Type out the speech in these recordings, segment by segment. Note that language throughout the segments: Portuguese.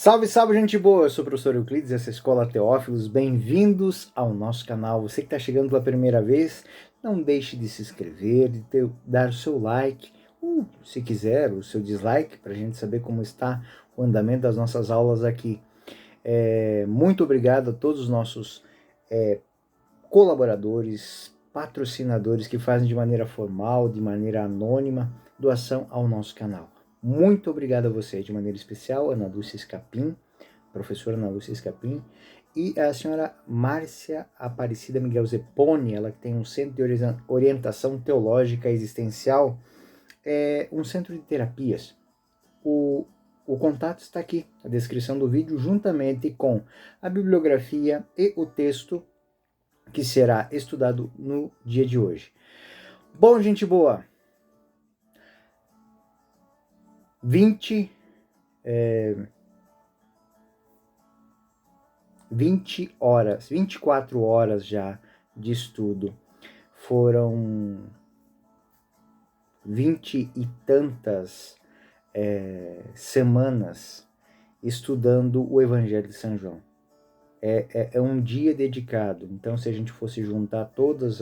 Salve, salve, gente boa! Eu sou o professor Euclides, essa é a Escola Teófilos. Bem-vindos ao nosso canal. Você que está chegando pela primeira vez, não deixe de se inscrever, dar o seu like, se quiser, o seu dislike, para a gente saber como está o andamento das nossas aulas aqui. Muito obrigado a todos os nossos colaboradores, patrocinadores que fazem de maneira formal, de maneira anônima, doação ao nosso canal. Muito obrigado a você, de maneira especial, Ana Lúcia Escapim, professora Ana Lúcia Escapim, e a senhora Márcia Aparecida Miguel Zeponi, ela que tem um centro de orientação teológica existencial, um centro de terapias. O contato está aqui, na descrição do vídeo, juntamente com a bibliografia e o texto que será estudado no dia de hoje. Bom, gente boa, 20 horas, 24 horas já de estudo. Foram 20 e tantas semanas estudando o Evangelho de São João. É um dia dedicado. Então, se a gente fosse juntar todos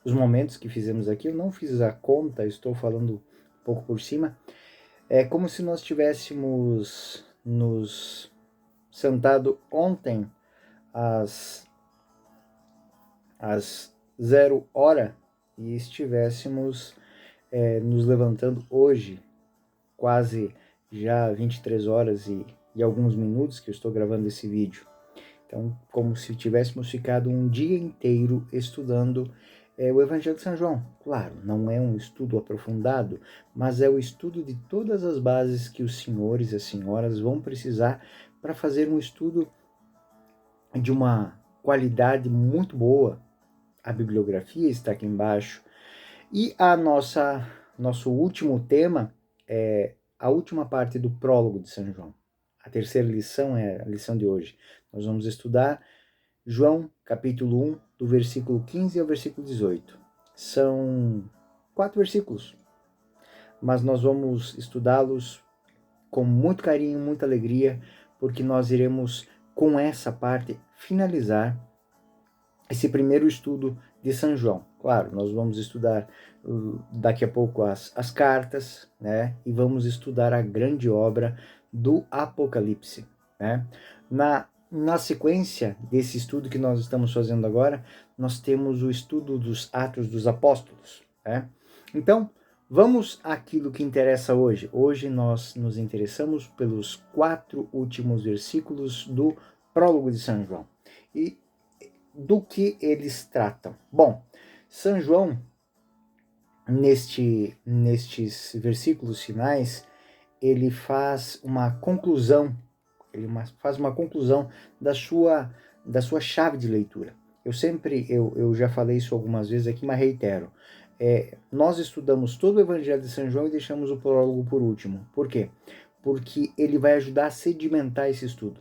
os momentos que fizemos aqui, eu não fiz a conta, estou falando um pouco por cima, é como se nós tivéssemos nos sentado ontem às 0 hora e estivéssemos nos levantando hoje, quase já 23 horas e alguns minutos que eu estou gravando esse vídeo. Então, como se tivéssemos ficado um dia inteiro estudando o Evangelho de São João. Claro, não é um estudo aprofundado, mas é o estudo de todas as bases que os senhores e as senhoras vão precisar para fazer um estudo de uma qualidade muito boa. A bibliografia está aqui embaixo. E nosso último tema é a última parte do prólogo de São João. A terceira lição é a lição de hoje. Nós vamos estudar João, capítulo 1, do versículo 15 ao versículo 18. São 4 versículos, mas nós vamos estudá-los com muito carinho, muita alegria, porque nós iremos, com essa parte, finalizar esse primeiro estudo de São João. Claro, nós vamos estudar daqui a pouco as cartas, né? E vamos estudar a grande obra do Apocalipse, né? Na sequência desse estudo que nós estamos fazendo agora, nós temos o estudo dos Atos dos Apóstolos, né? Então, vamos àquilo que interessa hoje. Hoje nós nos interessamos pelos 4 últimos versículos do prólogo de São João. E do que eles tratam? Bom, São João, nestes versículos finais, ele faz uma conclusão, da sua chave de leitura. Eu já falei isso algumas vezes aqui, mas reitero. Nós estudamos todo o Evangelho de São João e deixamos o prólogo por último. Por quê? Porque ele vai ajudar a sedimentar esse estudo.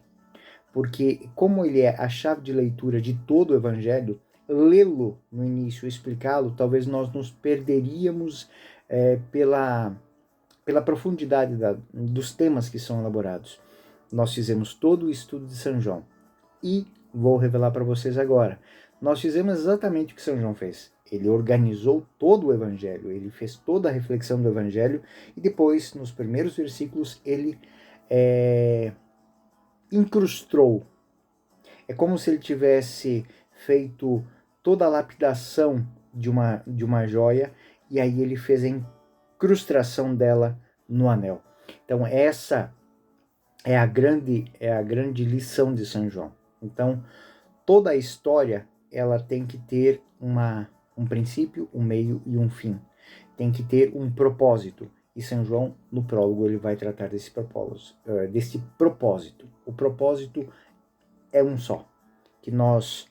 Porque como ele é a chave de leitura de todo o Evangelho, lê-lo no início, explicá-lo, talvez nós nos perderíamos pela profundidade dos temas que são elaborados. Nós fizemos todo o estudo de São João e vou revelar para vocês agora. Nós fizemos exatamente o que São João fez. Ele organizou todo o Evangelho, ele fez toda a reflexão do Evangelho e depois, nos primeiros versículos, ele incrustou. É como se ele tivesse feito toda a lapidação de uma joia e aí ele fez a incrustação dela no anel. Então essa é a grande lição de São João. Então toda a história ela tem que ter um princípio, um meio e um fim. Tem que ter um propósito. E São João, no prólogo, ele vai tratar desse propósito. O propósito é um só. Que nós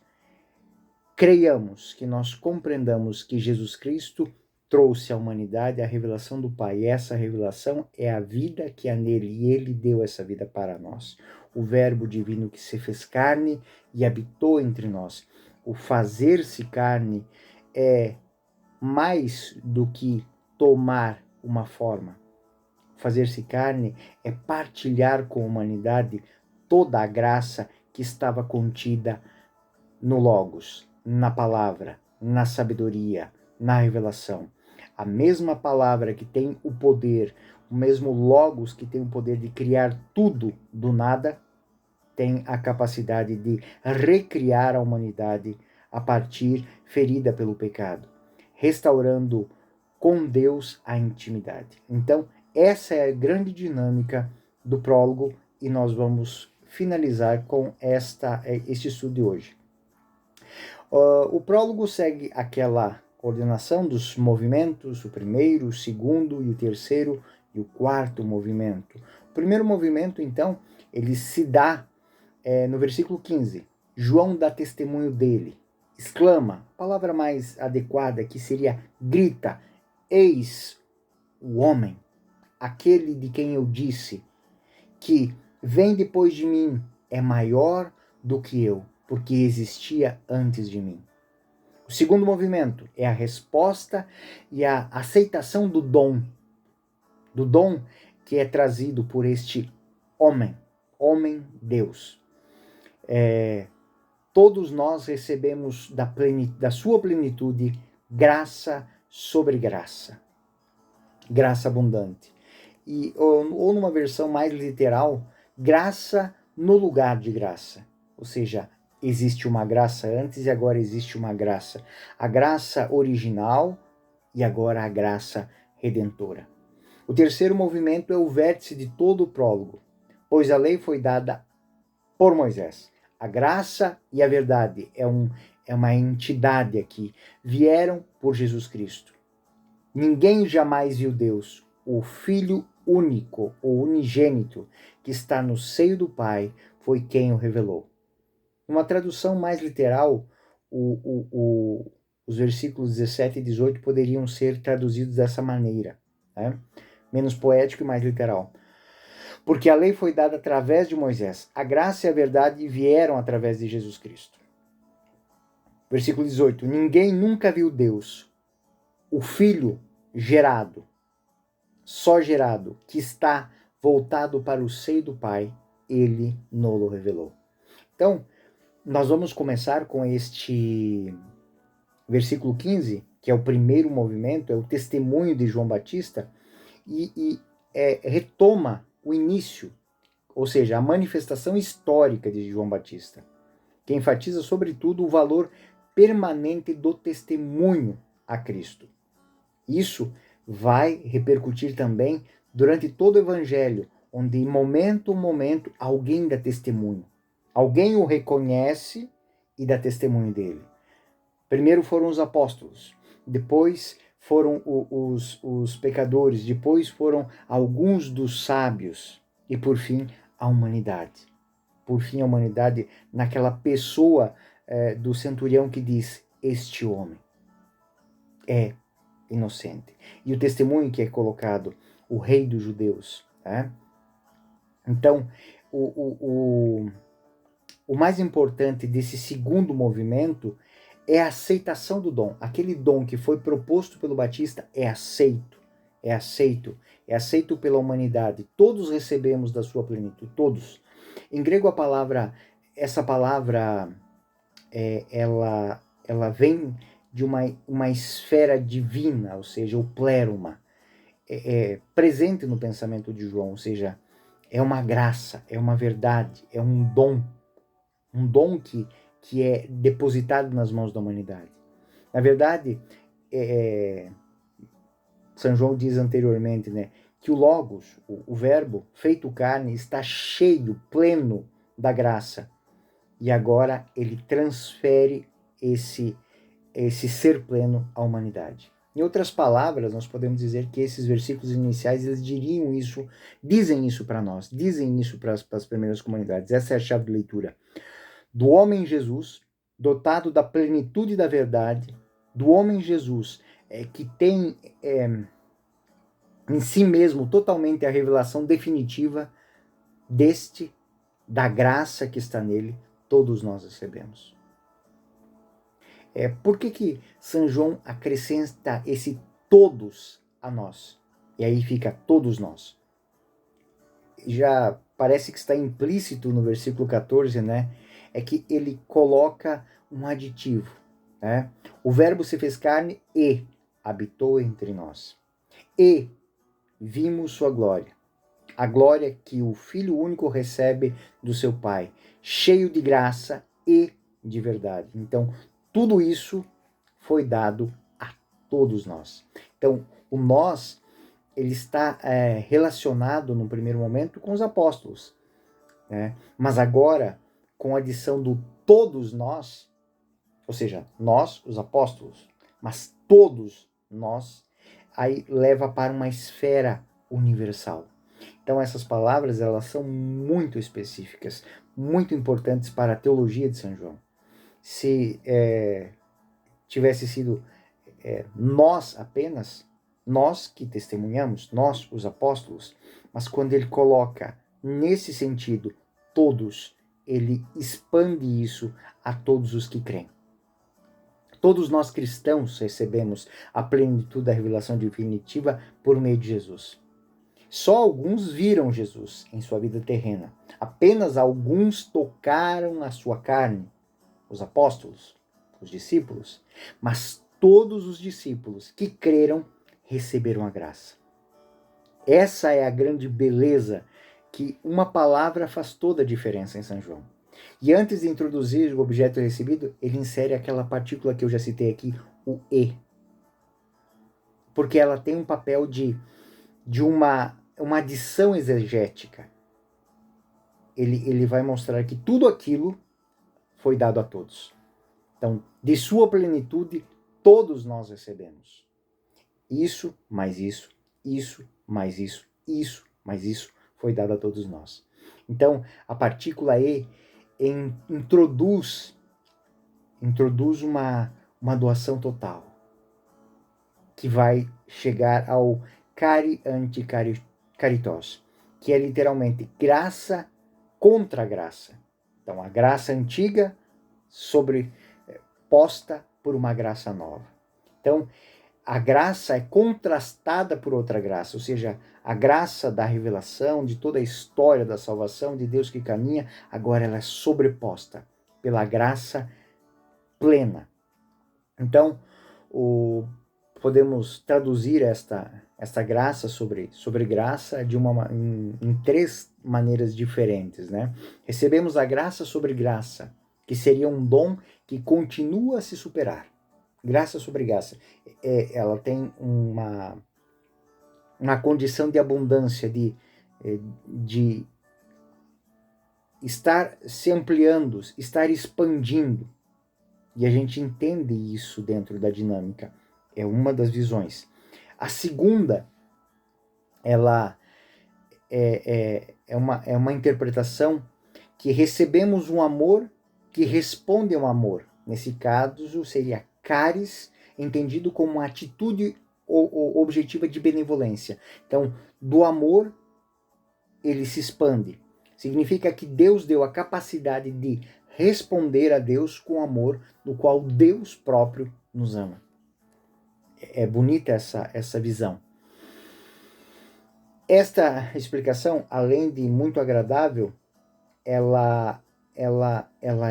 creiamos, que nós compreendamos que Jesus Cristo trouxe à humanidade a revelação do Pai. E essa revelação é a vida que há nele. E ele deu essa vida para nós. O Verbo divino que se fez carne e habitou entre nós. O fazer-se carne é mais do que tomar uma forma. fazer-se carne é partilhar com a humanidade toda a graça que estava contida no Logos, na palavra, na sabedoria, na revelação. A mesma palavra que tem o poder, o mesmo Logos que tem o poder de criar tudo do nada, tem a capacidade de recriar a humanidade a partir ferida pelo pecado, restaurando com Deus a intimidade. Então, essa é a grande dinâmica do prólogo e nós vamos finalizar com este estudo de hoje. O prólogo segue aquela ordenação dos movimentos, o primeiro, o segundo e o terceiro e o quarto movimento. O primeiro movimento, então, ele se dá no versículo 15. João dá testemunho dele, exclama, a palavra mais adequada aqui seria grita, eis o homem, aquele de quem eu disse que vem depois de mim, é maior do que eu, porque existia antes de mim. O segundo movimento é a resposta e a aceitação do dom que é trazido por este homem Deus. Todos nós recebemos da sua plenitude graça sobre graça, graça abundante. Ou numa versão mais literal, graça no lugar de graça. Ou seja, existe uma graça antes e agora existe uma graça. A graça original e agora a graça redentora. O terceiro movimento é o vértice de todo o prólogo, pois a lei foi dada por Moisés. A graça e a verdade é uma entidade aqui. Vieram por Jesus Cristo. Ninguém jamais viu Deus. O Filho único, ou unigênito, que está no seio do Pai, foi quem o revelou. Uma tradução mais literal, os versículos 17 e 18 poderiam ser traduzidos dessa maneira, né? Menos poético e mais literal. Porque a lei foi dada através de Moisés. A graça e a verdade vieram através de Jesus Cristo. Versículo 18. Ninguém nunca viu Deus. O Filho gerado, só gerado, que está voltado para o seio do Pai, ele nolo revelou. Então, nós vamos começar com este versículo 15, que é o primeiro movimento, é o testemunho de João Batista, e retoma o início, ou seja, a manifestação histórica de João Batista, que enfatiza, sobretudo, o valor permanente do testemunho a Cristo. Isso vai repercutir também durante todo o Evangelho, onde em momento alguém dá testemunho. Alguém o reconhece e dá testemunho dele. Primeiro foram os apóstolos, depois foram os pecadores, depois foram alguns dos sábios e, por fim, a humanidade. Por fim, a humanidade naquela pessoa do centurião que diz, este homem é inocente. E o testemunho que é colocado, o rei dos judeus. Né? Então, o mais importante desse segundo movimento é a aceitação do dom. Aquele dom que foi proposto pelo Batista é aceito. É aceito. É aceito pela humanidade. Todos recebemos da sua plenitude. Todos. Em grego, essa palavra, ela vem de uma esfera divina, ou seja, o pléroma, presente no pensamento de João, ou seja, é uma graça, é uma verdade, é um dom que é depositado nas mãos da humanidade. Na verdade, São João diz anteriormente, né, que o Logos, o Verbo feito carne, está cheio, pleno da graça, e agora ele transfere esse ser pleno à humanidade. Em outras palavras, nós podemos dizer que esses versículos iniciais, eles dizem isso para nós, dizem isso para as primeiras comunidades. Essa é a chave de leitura. Do homem Jesus, dotado da plenitude da verdade, do homem Jesus, que tem em si mesmo totalmente a revelação definitiva da graça que está nele, todos nós recebemos. Por que São João acrescenta esse todos a nós? E aí fica todos nós. já parece que está implícito no versículo 14, né? É que ele coloca um aditivo, né? O verbo se fez carne e habitou entre nós. E vimos sua glória. A glória que o Filho único recebe do seu Pai, cheio de graça e de verdade. Então, tudo isso foi dado a todos nós. Então, o nós, ele está relacionado, no primeiro momento, com os apóstolos. Né? Mas agora, com a adição do todos nós, ou seja, nós, os apóstolos, mas todos nós, aí leva para uma esfera universal. Então essas palavras, elas são muito específicas, muito importantes para a teologia de São João. Se tivesse sido nós apenas, nós que testemunhamos, nós os apóstolos, mas quando ele coloca nesse sentido todos, ele expande isso a todos os que creem. Todos nós cristãos recebemos a plenitude da revelação definitiva por meio de Jesus. Só alguns viram Jesus em sua vida terrena. Apenas alguns tocaram a sua carne, os apóstolos, os discípulos. Mas todos os discípulos que creram receberam a graça. Essa é a grande beleza, que uma palavra faz toda a diferença em São João. E antes de introduzir o objeto recebido, ele insere aquela partícula que eu já citei aqui, o e. Porque ela tem um papel de uma adição exegética. Ele vai mostrar que tudo aquilo foi dado a todos. Então, de sua plenitude, todos nós recebemos. Isso, mais isso, isso, mais isso, isso, mais isso, foi dado a todos nós. Então, a partícula E introduz uma doação total, que vai chegar ao cari ante caritos, que é literalmente graça contra graça. Então, a graça antiga sobreposta por uma graça nova. Então, a graça é contrastada por outra graça, ou seja, a graça da revelação, de toda a história da salvação de Deus que caminha, agora ela é sobreposta pela graça plena. Então, podemos traduzir esta graça sobre graça em três maneiras diferentes, né? Recebemos a graça sobre graça, que seria um dom que continua a se superar. Graça sobre graça. Ela tem uma condição de abundância, de estar se ampliando, estar expandindo. E a gente entende isso dentro da dinâmica. É uma das visões. A segunda, ela é uma interpretação que recebemos um amor que responde a um amor. Nesse caso, seria caris, entendido como uma atitude objetiva de benevolência. Então, do amor, ele se expande. Significa que Deus deu a capacidade de responder a Deus com amor, no qual Deus próprio nos ama. É bonita essa visão. Esta explicação, além de muito agradável, ela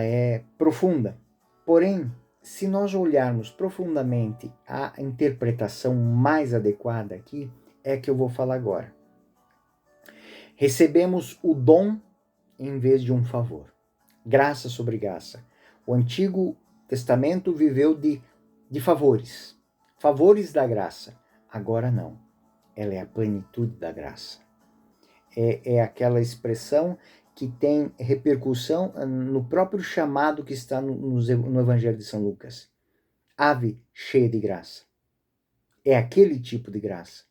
é profunda. Porém, se nós olharmos profundamente, a interpretação mais adequada aqui é a que eu vou falar agora. Recebemos o dom em vez de um favor. Graça sobre graça. O Antigo Testamento viveu de favores. Favores da graça. Agora não. Ela é a plenitude da graça. É aquela expressão que tem repercussão no próprio chamado que está no Evangelho de São Lucas. Ave cheia de graça. É aquele tipo de graça.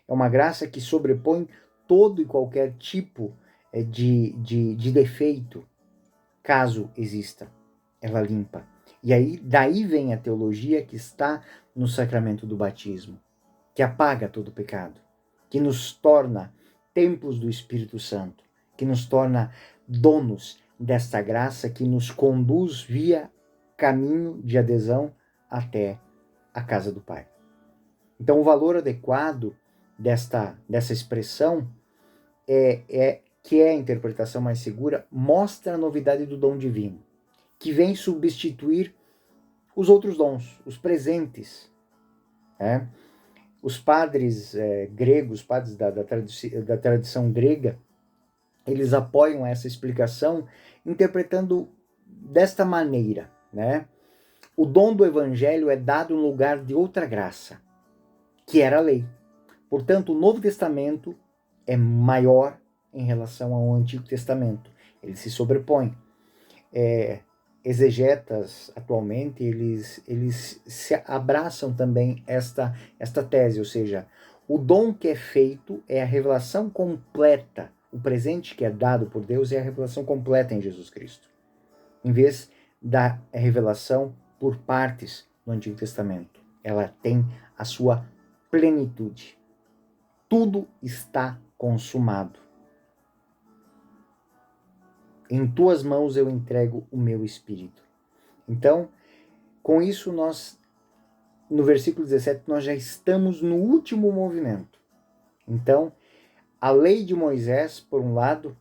É uma graça que sobrepõe todo e qualquer tipo de defeito, caso exista. Ela limpa. E aí, daí vem a teologia que está no sacramento do batismo, que apaga todo pecado, que nos torna templos do Espírito Santo, que nos torna donos desta graça, que nos conduz via caminho de adesão até a casa do Pai. Então, o valor adequado dessa expressão é que é a interpretação mais segura, mostra a novidade do dom divino, que vem substituir os outros dons, os presentes. Né? Os padres gregos, padres da tradição grega, eles apoiam essa explicação interpretando desta maneira, né? O dom do evangelho é dado no lugar de outra graça, que era a lei. Portanto, o Novo Testamento é maior em relação ao Antigo Testamento. Ele se sobrepõe. Exegetas, atualmente, eles se abraçam também esta tese, ou seja, o dom que é feito é a revelação completa. O presente que é dado por Deus é a revelação completa em Jesus Cristo, em vez da revelação por partes no Antigo Testamento. Ela tem a sua plenitude. Tudo está consumado. Em tuas mãos eu entrego o meu espírito. Então, com isso no versículo 17, nós já estamos no último movimento. Então, a lei de Moisés, por um lado,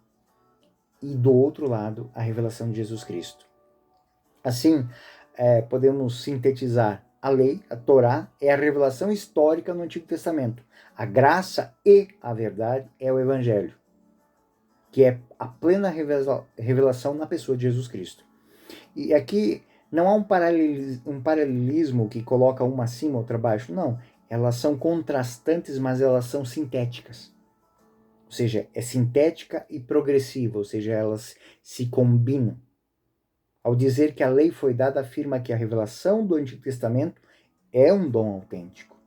e do outro lado, a revelação de Jesus Cristo. Assim, podemos sintetizar: a lei, a Torá, é a revelação histórica no Antigo Testamento. A graça e a verdade é o Evangelho, que é a plena revelação na pessoa de Jesus Cristo. E aqui não há um paralelismo que coloca uma acima, outra abaixo. Não, elas são contrastantes, mas elas são sintéticas. Ou seja, é sintética e progressiva, ou seja, elas se combinam. Ao dizer que a lei foi dada, afirma que a revelação do Antigo Testamento é um dom autêntico.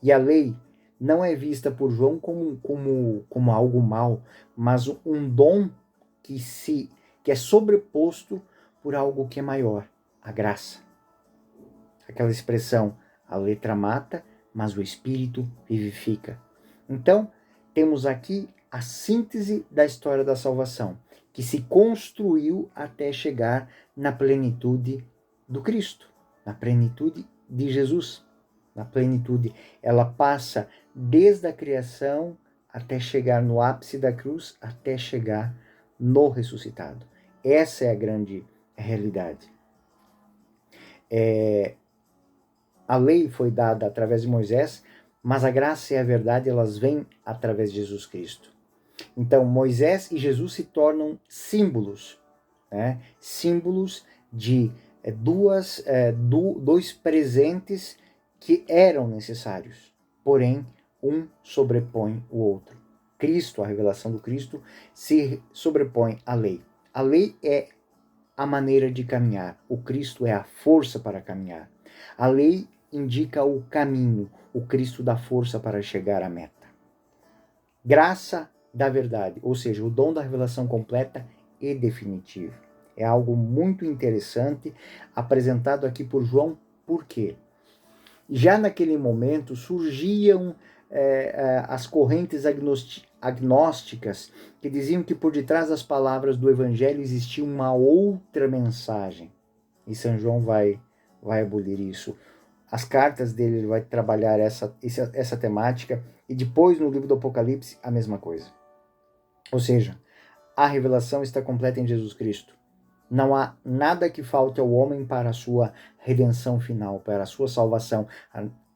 E a lei não é vista por João como algo mau, mas um dom que é sobreposto por algo que é maior, a graça. Aquela expressão, a letra mata, mas o espírito vivifica. Então, temos aqui a síntese da história da salvação, que se construiu até chegar na plenitude do Cristo, na plenitude de Jesus. Na plenitude, ela passa desde a criação até chegar no ápice da cruz, até chegar no ressuscitado. Essa é a grande realidade. A lei foi dada através de Moisés, mas a graça e a verdade, elas vêm através de Jesus Cristo. Então, Moisés e Jesus se tornam símbolos, né? Símbolos de dois presentes que eram necessários, porém, um sobrepõe o outro. Cristo, a revelação do Cristo, se sobrepõe à lei. A lei é a maneira de caminhar, o Cristo é a força para caminhar. A lei indica o caminho, o Cristo dá força para chegar à meta. Graça da verdade, ou seja, o dom da revelação completa e definitiva. É algo muito interessante apresentado aqui por João. Por quê? Já naquele momento surgiam as correntes agnósticas que diziam que por detrás das palavras do Evangelho existia uma outra mensagem. E São João vai abolir isso. As cartas dele, ele vai trabalhar essa temática, e depois no livro do Apocalipse a mesma coisa. Ou seja, a revelação está completa em Jesus Cristo. Não há nada que falte ao homem para a sua redenção final, para a sua salvação,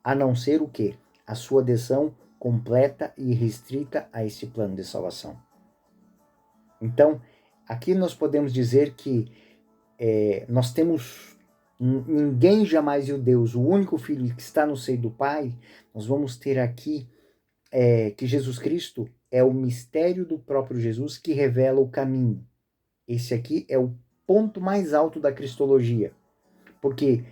a não ser o quê? A sua adesão completa e restrita a esse plano de salvação. Então, aqui nós podemos dizer que nós temos... Ninguém jamais viu Deus, o único Filho que está no seio do Pai. Nós vamos ter aqui que Jesus Cristo é o mistério do próprio Jesus que revela o caminho. Esse aqui é o ponto mais alto da cristologia, porque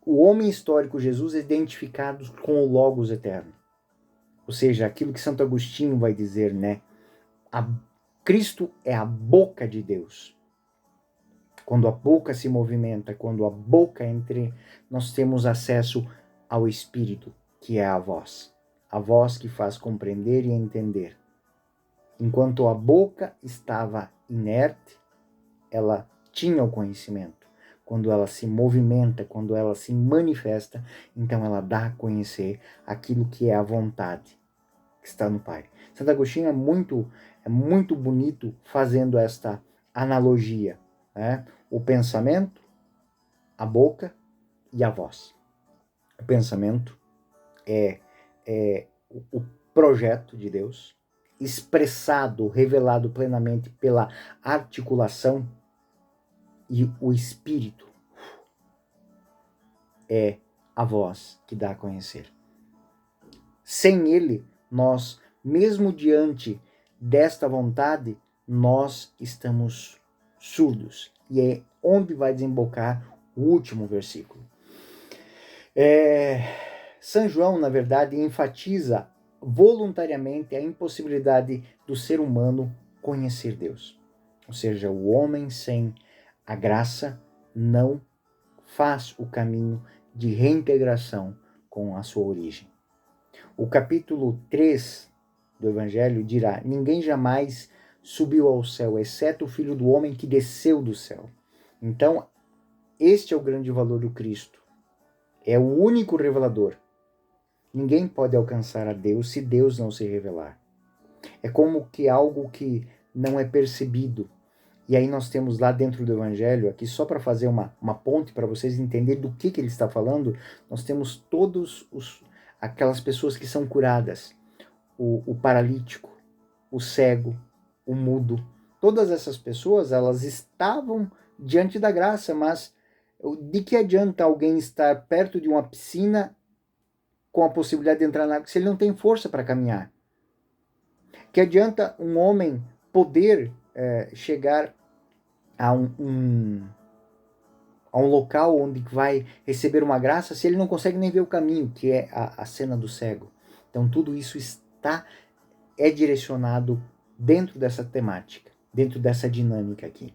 o homem histórico Jesus é identificado com o Logos eterno, ou seja, aquilo que Santo Agostinho vai dizer, né? Cristo é a boca de Deus. Quando a boca se movimenta, quando a boca nós temos acesso ao Espírito, que é a voz que faz compreender e entender. Enquanto a boca estava inerte, ela tinha o conhecimento. Quando ela se movimenta, quando ela se manifesta, então ela dá a conhecer aquilo que é a vontade. que está no Pai. Santo Agostinho é muito bonito fazendo esta analogia, né? O pensamento, a boca e a voz. O pensamento é o projeto de Deus, expressado, revelado plenamente pela articulação, e o espírito é a voz que dá a conhecer. Sem ele, nós, mesmo diante desta vontade, nós estamos surdos. E é onde vai desembocar o último versículo. São João, na verdade, enfatiza voluntariamente a impossibilidade do ser humano conhecer Deus. Ou seja, o homem sem a graça não faz o caminho de reintegração com a sua origem. O capítulo 3 do Evangelho dirá: ninguém jamais subiu ao céu, exceto o Filho do Homem que desceu do céu. Então, este é o grande valor do Cristo. É o único revelador. Ninguém pode alcançar a Deus se Deus não se revelar. É como que algo que não é percebido. E aí nós temos lá dentro do Evangelho, aqui só para fazer uma ponte para vocês entenderem do que ele está falando, nós temos aquelas pessoas que são curadas. O paralítico, o cego, o mudo. Todas essas pessoas, elas estavam diante da graça, mas de que adianta alguém estar perto de uma piscina com a possibilidade de entrar na água se ele não tem força para caminhar? Que adianta um homem poder chegar a um local onde vai receber uma graça se ele não consegue nem ver o caminho, que é a cena do cego? Então tudo isso é direcionado dentro dessa temática, dentro dessa dinâmica aqui.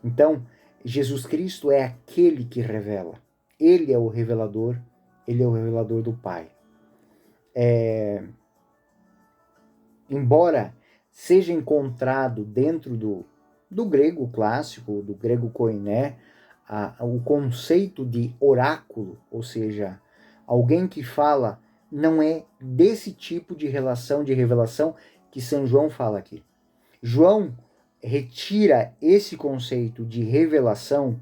Então, Jesus Cristo é aquele que revela. Ele é o revelador do Pai. Embora seja encontrado dentro do grego clássico, do grego koiné, o conceito de oráculo, ou seja, alguém que fala, não é desse tipo de relação, de revelação que São João fala aqui. João retira esse conceito de revelação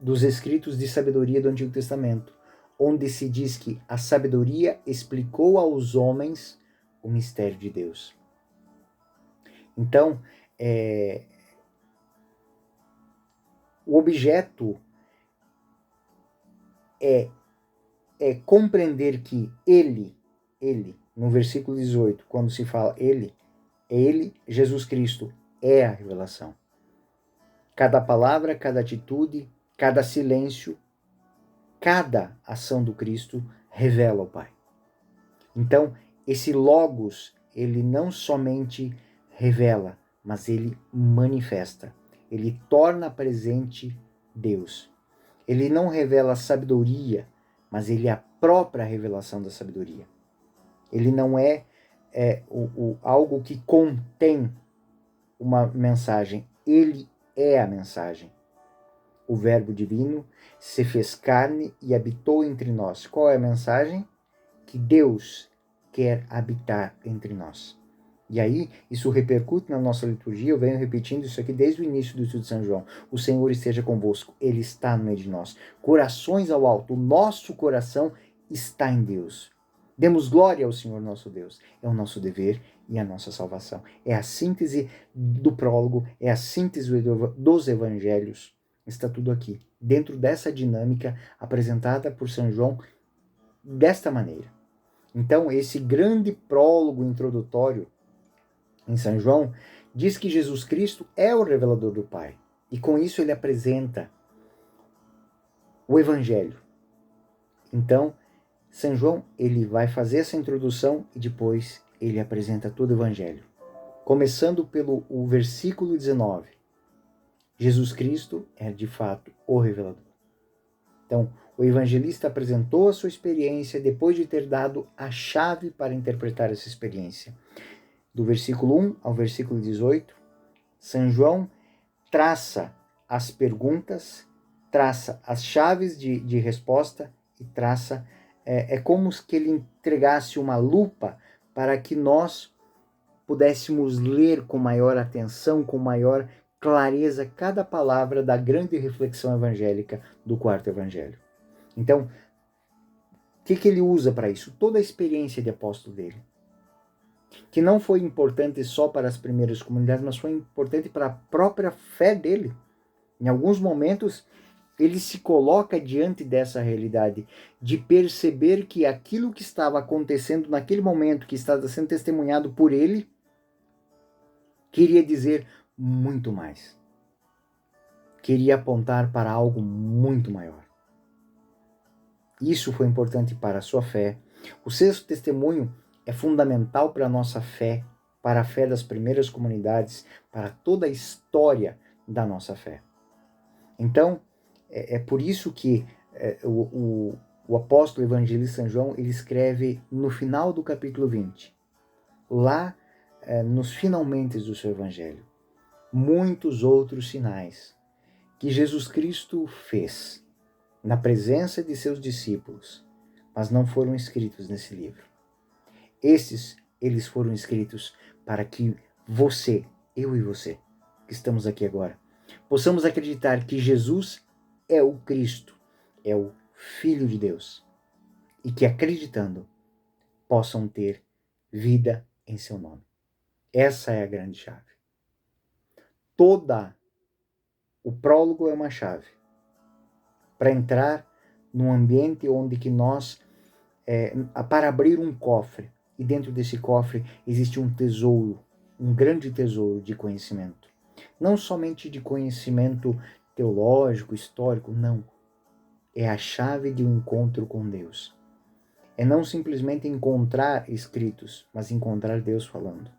dos escritos de sabedoria do Antigo Testamento, onde se diz que a sabedoria explicou aos homens o mistério de Deus. Então, o objeto é compreender que ele, no versículo 18, quando se fala ele, Jesus Cristo, é a revelação. Cada palavra, cada atitude, cada silêncio, cada ação do Cristo revela o Pai. Então, esse Logos, ele não somente revela, mas ele manifesta. Ele torna presente Deus. Ele não revela sabedoria, mas ele é a própria revelação da sabedoria. Ele não é algo que contém uma mensagem. Ele é a mensagem. O Verbo divino se fez carne e habitou entre nós. Qual é a mensagem? Que Deus quer habitar entre nós. E aí, isso repercute na nossa liturgia. Eu venho repetindo isso aqui desde o início do estudo de São João. O Senhor esteja convosco. Ele está no meio de nós. Corações ao alto. O nosso coração está em Deus. Demos glória ao Senhor nosso Deus. É o nosso dever e a nossa salvação. É a síntese do prólogo, é a síntese dos evangelhos. Está tudo aqui, dentro dessa dinâmica apresentada por São João desta maneira. Então, esse grande prólogo introdutório em São João diz que Jesus Cristo é o revelador do Pai. E com isso ele apresenta o Evangelho. Então, São João, ele vai fazer essa introdução e depois ele apresenta todo o Evangelho. Começando pelo versículo 19. Jesus Cristo é, de fato, o revelador. Então, o evangelista apresentou a sua experiência depois de ter dado a chave para interpretar essa experiência. Do versículo 1 ao versículo 18, São João traça as perguntas, traça as chaves de resposta e traça... É como se ele entregasse uma lupa para que nós pudéssemos ler com maior atenção, com maior clareza cada palavra da grande reflexão evangélica do quarto evangelho. Então, o que ele usa para isso? Toda a experiência de apóstolo dele, que não foi importante só para as primeiras comunidades, mas foi importante para a própria fé dele. Em alguns momentos, ele se coloca diante dessa realidade, de perceber que aquilo que estava acontecendo naquele momento, que estava sendo testemunhado por ele, queria dizer muito mais. Queria apontar para algo muito maior. Isso foi importante para a sua fé. O seu testemunho é fundamental para a nossa fé, para a fé das primeiras comunidades, para toda a história da nossa fé. Então, é por isso que o apóstolo evangelista São João, ele escreve no final do capítulo 20, lá nos finalmente do seu evangelho, muitos outros sinais que Jesus Cristo fez na presença de seus discípulos, mas não foram escritos nesse livro. Eles foram escritos para que você, eu e você, que estamos aqui agora, possamos acreditar que Jesus é o Cristo, é o Filho de Deus, e que acreditando possam ter vida em seu nome. Essa é a grande chave. O prólogo é uma chave para entrar num ambiente onde que nós, para abrir um cofre, e dentro desse cofre existe um tesouro, um grande tesouro de conhecimento. Não somente de conhecimento teológico, histórico, não. É a chave de um encontro com Deus. É não simplesmente encontrar escritos, mas encontrar Deus falando.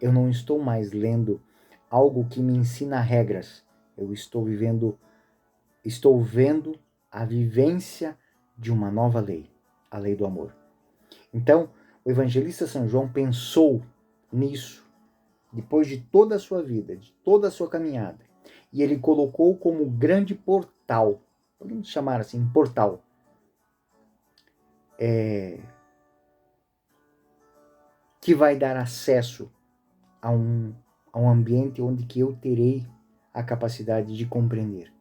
Eu não estou mais lendo algo que me ensina regras. Eu estou vendo a vivência de uma nova lei, a lei do amor. Então, o evangelista São João pensou nisso, depois de toda a sua vida, de toda a sua caminhada, e ele colocou como grande portal, podemos chamar assim, portal, que vai dar acesso a um ambiente onde que eu terei a capacidade de compreender.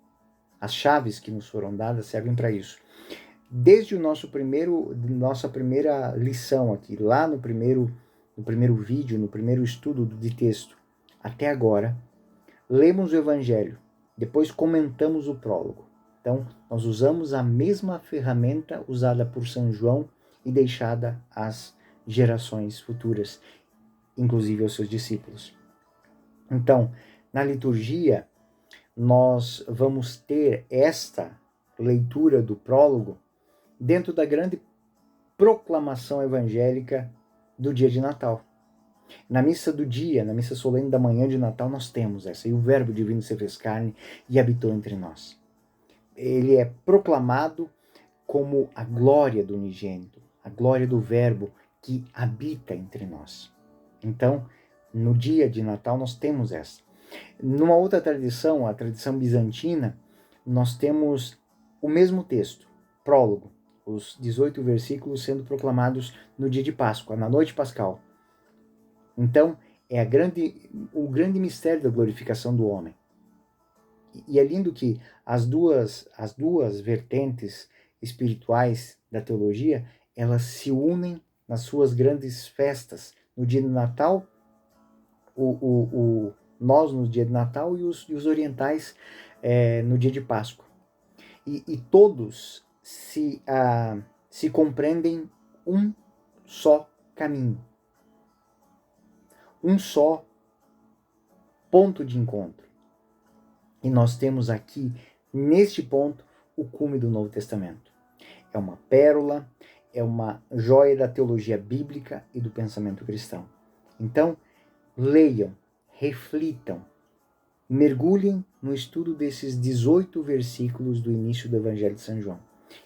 As chaves que nos foram dadas servem para isso. Desde nossa primeira lição aqui, lá no primeiro vídeo, no primeiro estudo de texto, até agora, lemos o Evangelho, depois comentamos o prólogo. Então, nós usamos a mesma ferramenta usada por São João e deixada às gerações futuras, inclusive aos seus discípulos. Então, na liturgia, nós vamos ter esta leitura do prólogo dentro da grande proclamação evangélica do dia de Natal. Na missa do dia, na missa solene da manhã de Natal, nós temos essa. E o Verbo divino se fez carne e habitou entre nós. Ele é proclamado como a glória do unigênito, a glória do Verbo que habita entre nós. Então, no dia de Natal, nós temos essa. Numa outra tradição, a tradição bizantina, nós temos o mesmo texto, prólogo, os 18 versículos sendo proclamados no dia de Páscoa, na noite pascal. Então, é o grande mistério da glorificação do homem. E é lindo que as duas vertentes espirituais da teologia, elas se unem nas suas grandes festas. No dia de Natal, nós no dia de Natal e os orientais no dia de Páscoa. E todos se compreendem um só caminho, um só ponto de encontro. E nós temos aqui, neste ponto, o cume do Novo Testamento. É uma pérola, é uma joia da teologia bíblica e do pensamento cristão. Então, leiam, reflitam, mergulhem no estudo desses 18 versículos do início do Evangelho de São João.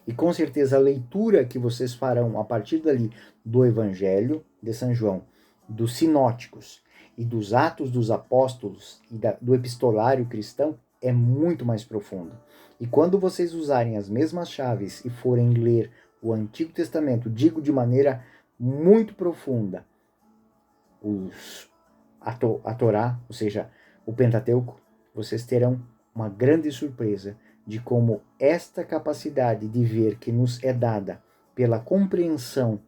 E com certeza a leitura que vocês farão a partir dali do Evangelho de São João, dos sinóticos e dos Atos dos Apóstolos e do epistolário cristão é muito mais profunda. E quando vocês usarem as mesmas chaves e forem ler o Antigo Testamento, digo de maneira muito profunda, a Torá, ou seja, o Pentateuco, vocês terão uma grande surpresa de como esta capacidade de ver que nos é dada pela compreensão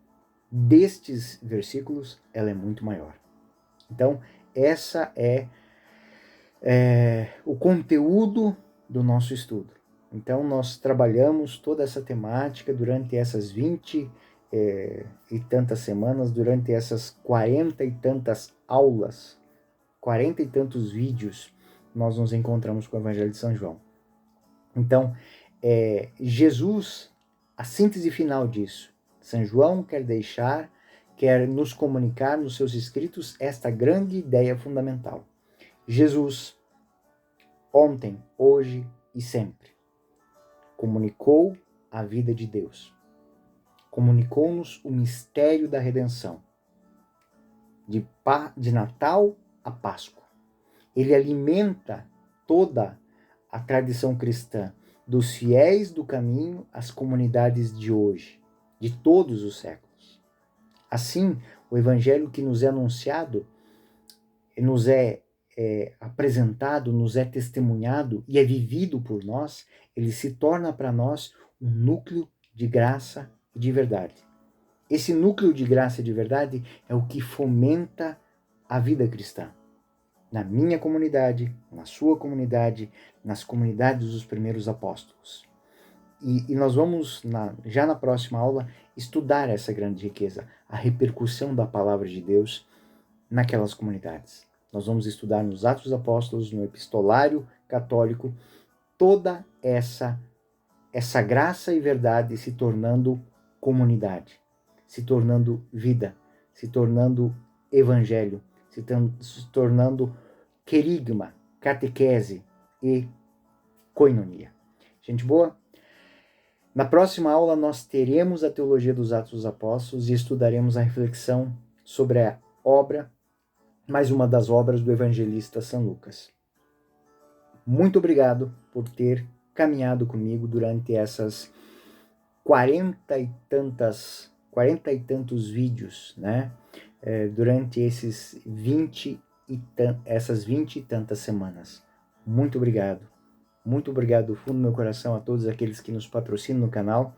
destes versículos, ela é muito maior. Então, essa é o conteúdo do nosso estudo. Então, nós trabalhamos toda essa temática durante essas 20 e tantas semanas, durante essas 40 e tantas aulas, 40 e tantos vídeos, nós nos encontramos com o Evangelho de São João. Então, Jesus, a síntese final disso, São João quer nos comunicar nos seus escritos esta grande ideia fundamental. Jesus, ontem, hoje e sempre, comunicou a vida de Deus. Comunicou-nos o mistério da redenção, de Natal a Páscoa. Ele alimenta toda a tradição cristã, dos fiéis do caminho às comunidades de hoje, de todos os séculos. Assim, o evangelho que nos é anunciado, nos é apresentado, nos é testemunhado e é vivido por nós, ele se torna para nós um núcleo de graça e de verdade. Esse núcleo de graça e de verdade é o que fomenta a vida cristã. Na minha comunidade, na sua comunidade, nas comunidades dos primeiros apóstolos. E nós vamos, já na próxima aula, estudar essa grande riqueza, a repercussão da palavra de Deus naquelas comunidades. Nós vamos estudar nos Atos dos Apóstolos, no epistolário católico, toda essa graça e verdade se tornando comunidade, se tornando vida, se tornando evangelho, se tornando querigma, catequese e koinonia. Gente boa? Na próxima aula nós teremos a teologia dos Atos dos Apóstolos e estudaremos a reflexão sobre a obra, mais uma das obras do evangelista São Lucas. Muito obrigado por ter caminhado comigo durante essas 40 e tantos vídeos, né? Durante essas 20 e tantas semanas. Muito obrigado. Muito obrigado do fundo do meu coração a todos aqueles que nos patrocinam no canal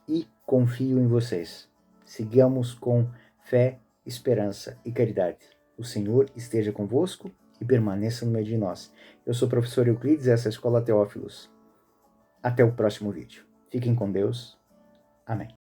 e confio em vocês. Sigamos com fé, esperança e caridade. O Senhor esteja convosco e permaneça no meio de nós. Eu sou o professor Euclides, essa é a Escola Teófilos. Até o próximo vídeo. Fiquem com Deus. Amém.